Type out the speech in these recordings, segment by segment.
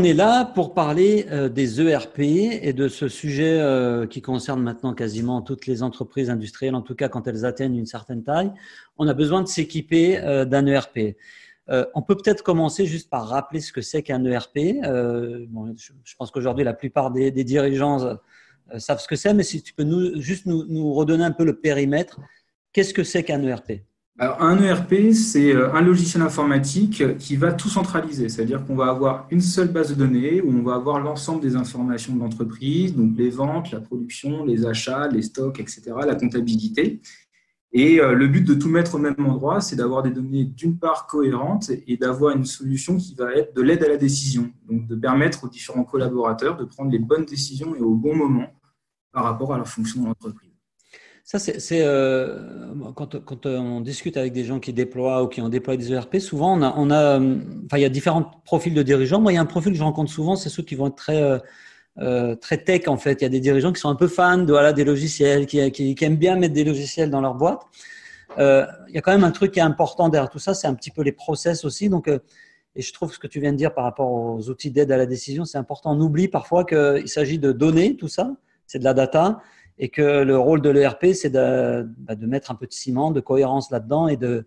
On est là pour parler des ERP et de ce sujet qui concerne maintenant quasiment toutes les entreprises industrielles, en tout cas quand elles atteignent une certaine taille. On a besoin de s'équiper d'un ERP. On peut peut-être commencer juste par rappeler ce que c'est qu'un ERP. Bon, je pense qu'aujourd'hui, la plupart des dirigeants savent ce que c'est, mais si tu peux nous redonner un peu le périmètre, qu'est-ce que c'est qu'un ERP? Alors, un ERP, c'est un logiciel informatique qui va tout centraliser. C'est-à-dire qu'on va avoir une seule base de données où on va avoir l'ensemble des informations de l'entreprise, donc les ventes, la production, les achats, les stocks, etc., la comptabilité. Et le but de tout mettre au même endroit, c'est d'avoir des données d'une part cohérentes et d'avoir une solution qui va être de l'aide à la décision. Donc, de permettre aux différents collaborateurs de prendre les bonnes décisions et au bon moment par rapport à leur fonction dans l'entreprise. Ça, quand on discute avec des gens qui déploient ou qui ont déployé des ERP, souvent, il y a différents profils de dirigeants. Moi, il y a un profil que je rencontre souvent, c'est ceux qui vont être très tech, en fait. Il y a des dirigeants qui sont un peu fans des logiciels, qui aiment bien mettre des logiciels dans leur boîte. Il y a quand même un truc qui est important derrière tout ça, c'est un petit peu les process aussi. Donc, et je trouve ce que tu viens de dire par rapport aux outils d'aide à la décision, c'est important. On oublie parfois qu'il s'agit de données, tout ça, c'est de la data, et que le rôle de l'ERP, c'est de mettre un peu de ciment, de cohérence là-dedans et de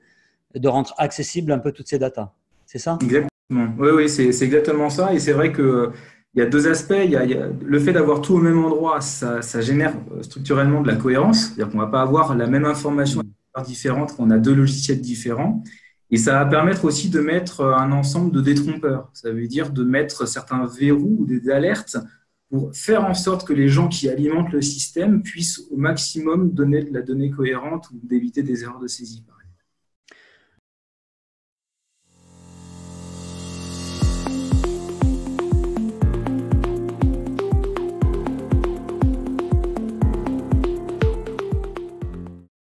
rendre accessible un peu toutes ces datas. C'est ça? Exactement. Oui, c'est exactement ça. Et c'est vrai que il y a deux aspects. Il y a le fait d'avoir tout au même endroit, ça génère structurellement de la cohérence. C'est-à-dire qu'on ne va pas avoir la même information différente quand on a deux logiciels différents. Et ça va permettre aussi de mettre un ensemble de détrompeurs. Ça veut dire de mettre certains verrous ou des alertes pour faire en sorte que les gens qui alimentent le système puissent au maximum donner de la donnée cohérente ou d'éviter des erreurs de saisie.